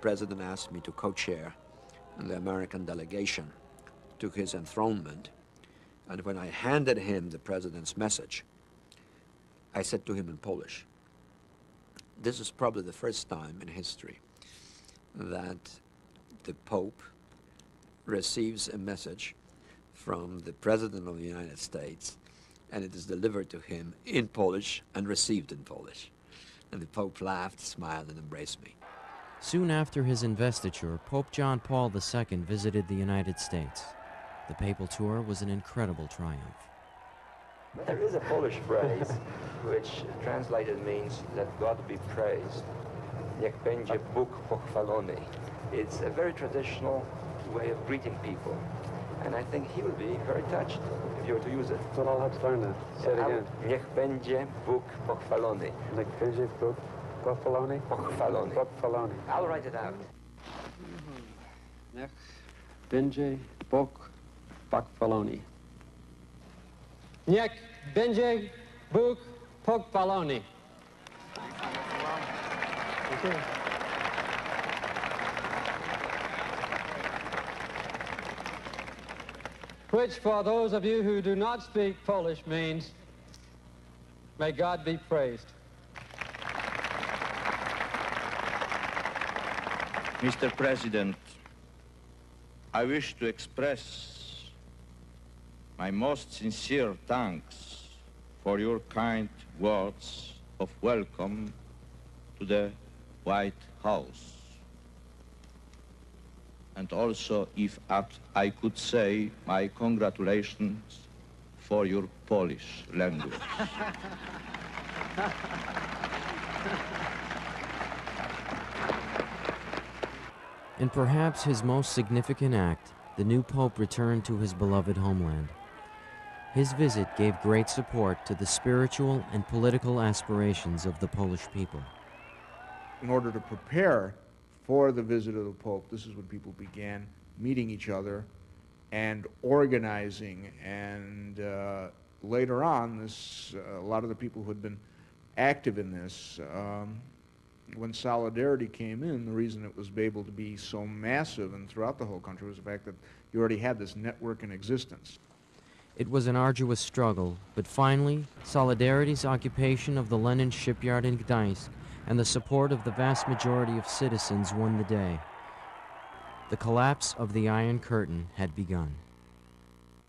president asked me to co-chair the American delegation to his enthronement. And when I handed him the president's message, I said to him in Polish, this is probably the first time in history that the Pope receives a message from the President of the United States, and it is delivered to him in Polish and received in Polish. And the Pope laughed, smiled, and embraced me. Soon after his investiture, Pope John Paul II visited the United States. The papal tour was an incredible triumph. There is a Polish phrase which translated means "let God be praised." Niech będzie Bóg pochwalony. It's a very traditional way of greeting people, and I think he would be very touched if you were to use it. Well, I'll have to learn that. Say it again. Niech będzie Bóg pochwalony. Niech będzie Bóg pochwalony? Pochwalony. Pochwalony. I'll write it out. Niech będzie Bóg pochwalony. Niech będzie Bóg pochwalony. Which, for those of you who do not speak Polish, means, may God be praised. Mr. President, I wish to express my most sincere thanks for your kind words of welcome to the White House. And also, if I could say, my congratulations for your Polish language. In perhaps his most significant act, the new Pope returned to his beloved homeland. His visit gave great support to the spiritual and political aspirations of the Polish people. In order to prepare for the visit of the Pope, this is when people began meeting each other and organizing, and later on, a lot of the people who had been active in this, when Solidarity came in, the reason it was able to be so massive and throughout the whole country was the fact that you already had this network in existence. It was an arduous struggle, but finally, Solidarity's occupation of the Lenin shipyard in Gdańsk and the support of the vast majority of citizens won the day. The collapse of the Iron Curtain had begun.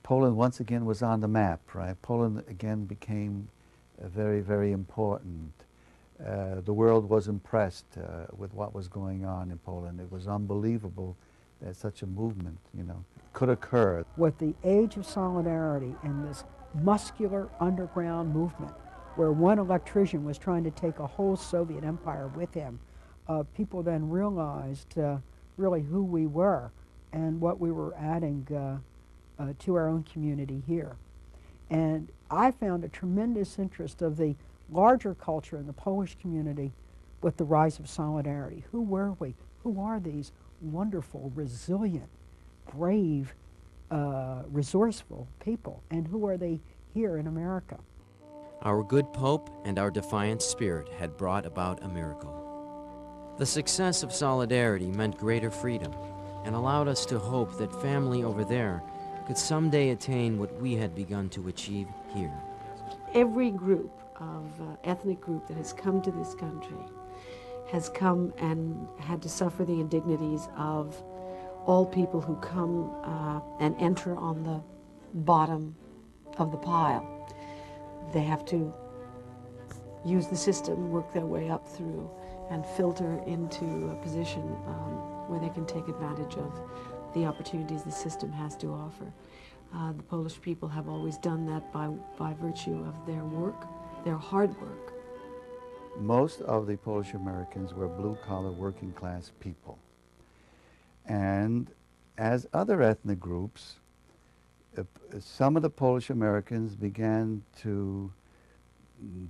Poland once again was on the map, right? Poland again became very, very important. The world was impressed with what was going on in Poland. It was unbelievable that such a movement, could occur. With the age of solidarity and this muscular underground movement, where one electrician was trying to take a whole Soviet empire with him, people then realized really who we were and what we were adding to our own community here. And I found a tremendous interest of the larger culture in the Polish community with the rise of solidarity. Who were we? Who are these wonderful, resilient, brave, resourceful people? And who are they here in America? Our good Pope and our defiant spirit had brought about a miracle. The success of Solidarity meant greater freedom and allowed us to hope that family over there could someday attain what we had begun to achieve here. Every group of ethnic group that has come to this country has come and had to suffer the indignities of all people who come and enter on the bottom of the pile. They have to use the system, work their way up through, and filter into a position where they can take advantage of the opportunities the system has to offer. The Polish people have always done that by virtue of their work, their hard work. Most of the Polish Americans were blue-collar, working-class people. And as other ethnic groups, some of the Polish Americans began to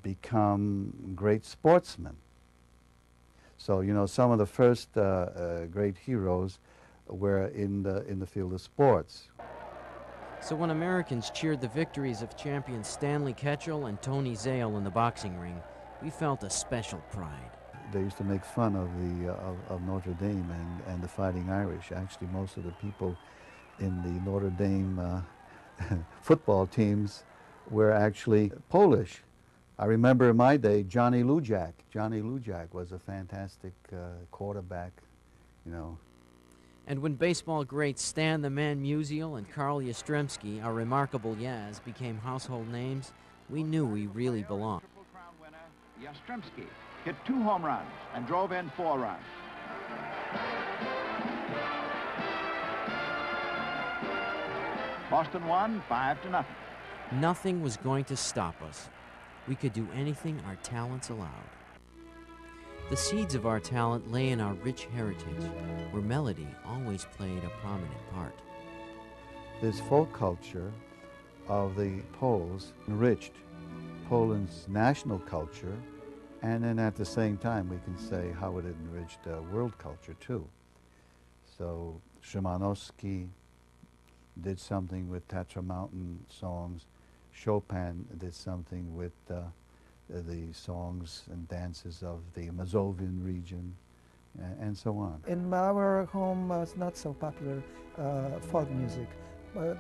become great sportsmen. So, some of the first great heroes were in the field of sports. So when Americans cheered the victories of champions Stanley Ketchel and Tony Zale in the boxing ring, we felt a special pride. they used to make fun of of Notre Dame and the Fighting Irish. Actually, most of the people in the Notre Dame football teams were actually Polish. I remember in my day, Johnny Lujack. Johnny Lujack was a fantastic quarterback, you know. And when baseball greats Stan the Man Musial and Carl Yastrzemski, our remarkable Yaz, became household names, we knew we really belonged. Triple Crown winner Yastrzemski hit 2 home runs and drove in 4 runs. Boston won 5-0. Nothing was going to stop us. We could do anything our talents allowed. The seeds of our talent lay in our rich heritage, where melody always played a prominent part. This folk culture of the Poles enriched Poland's national culture, and then at the same time we can say how it enriched world culture too. So Szymanowski did something with Tatra Mountain songs. Chopin did something with the songs and dances of the Mazovian region, and so on. In our home, it's not so popular folk music,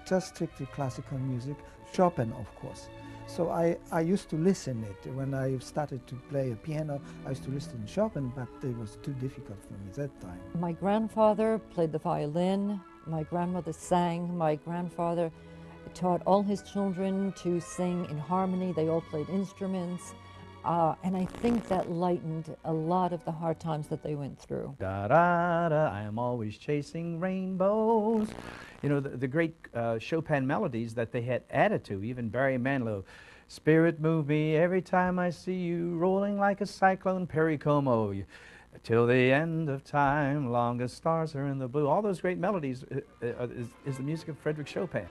just strictly classical music. Chopin, of course. So I used to listen it. When I started to play a piano, I used to listen to Chopin, but it was too difficult for me at that time. My grandfather played the violin. My grandmother sang. My grandfather taught all his children to sing in harmony. They all played instruments. And I think that lightened a lot of the hard times that they went through. Da da da, I am always chasing rainbows. You know, the great Chopin melodies that they had added to, even Barry Manilow. Spirit move me every time I see you, rolling like a cyclone, Perry Como. Till the end of time, longest stars are in the blue. All those great melodies is the music of Frederick Chopin.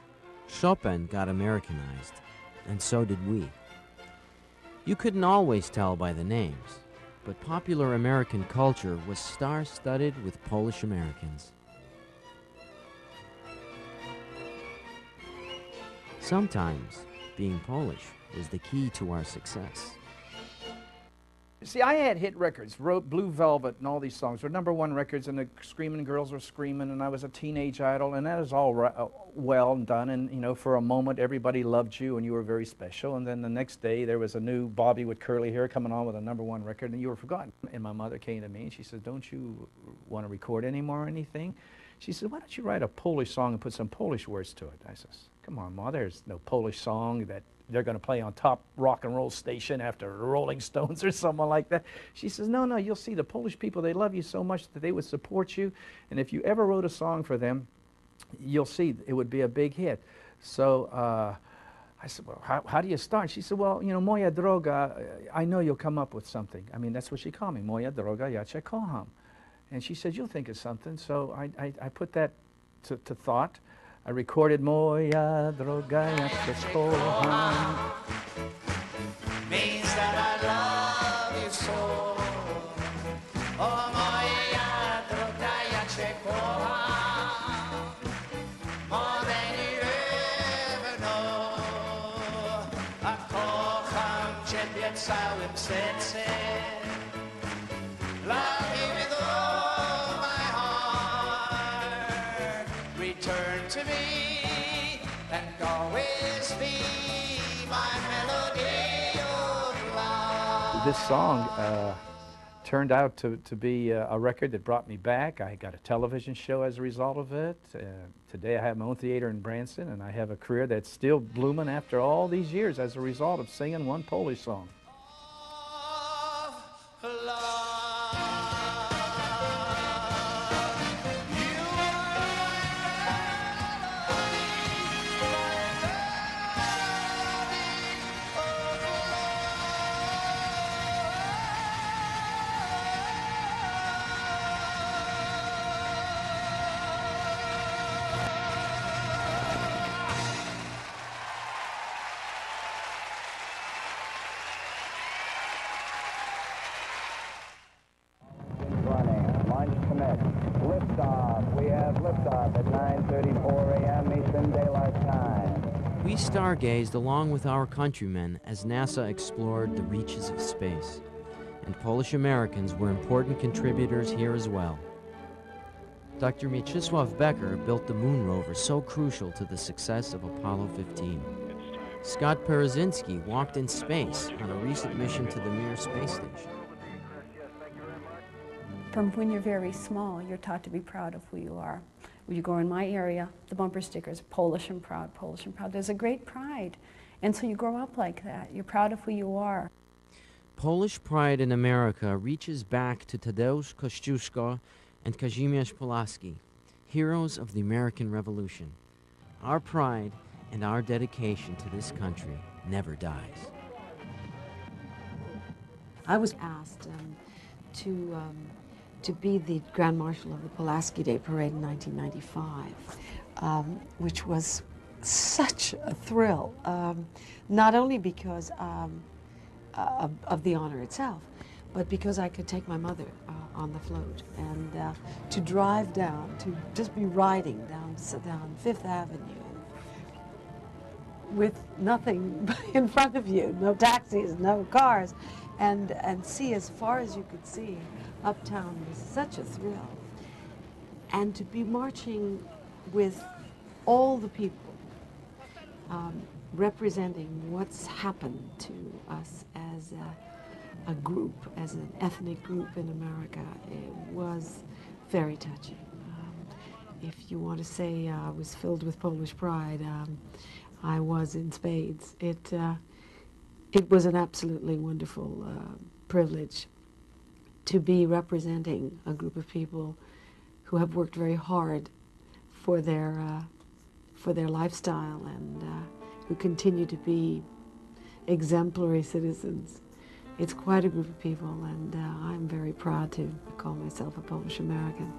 Chopin got Americanized, and so did we. You couldn't always tell by the names, but popular American culture was star-studded with Polish Americans. Sometimes being Polish was the key to our success. See, I had hit records, wrote Blue Velvet and all these songs were #1 records, and the screaming girls were screaming, and I was a teenage idol, and that was all well done, and you know, for a moment everybody loved you and you were very special, and then the next day there was a new Bobby with curly hair coming on with a #1 record and you were forgotten. And my mother came to me and she said, "Don't you want to record anymore or anything?" She said, "Why don't you write a Polish song and put some Polish words to it?" I says, "Come on, Ma, there's no Polish song that they're going to play on top rock and roll station after the Rolling Stones or someone like that." She says, no, you'll see, the Polish people, they love you so much that they would support you, and if you ever wrote a song for them, you'll see it would be a big hit. So I said, well, how do you start? She said, well, you know, Moja droga, I know you'll come up with something. I mean, that's what she called me, Moja droga, ja cię kocham. And she said, you'll think of something. So I put that to thought. I recorded Moja droga, ja cię kocham. Means that I love you so. Oh, moja droga, ja cię kocham. More than you ever know. A kocham ciebie całym sercem. Love you with all my heart. Return to me and always be my melody of love. This song turned out to be a record that brought me back. I got a television show as a result of it. Today I have my own theater in Branson, and I have a career that's still blooming after all these years as a result of singing one Polish song. We stargazed along with our countrymen as NASA explored the reaches of space. and Polish Americans were important contributors here as well. Dr. Mieczysław Becker built the moon rover so crucial to the success of Apollo 15. Scott Parazynski walked in space on a recent mission to the Mir space station. From when you're very small, you're taught to be proud of who you are. When you go in my area, the bumper stickers, Polish and proud, Polish and proud. There's a great pride. And so you grow up like that. You're proud of who you are. Polish pride in America reaches back to Tadeusz Kościuszko and Kazimierz Pulaski, heroes of the American Revolution. Our pride and our dedication to this country never dies. I was asked to be the Grand Marshal of the Pulaski Day Parade in 1995, which was such a thrill, not only because of the honor itself, but because I could take my mother on the float and to drive down, to just be riding down Fifth Avenue with nothing in front of you, no taxis, no cars, and see as far as you could see uptown was such a thrill. And to be marching with all the people representing what's happened to us as a group, as an ethnic group in America, it was very touching. If you want to say I was filled with Polish pride, I was in spades. It was an absolutely wonderful privilege to be representing a group of people who have worked very hard for their lifestyle and who continue to be exemplary citizens. It's quite a group of people, and I'm very proud to call myself a Polish American.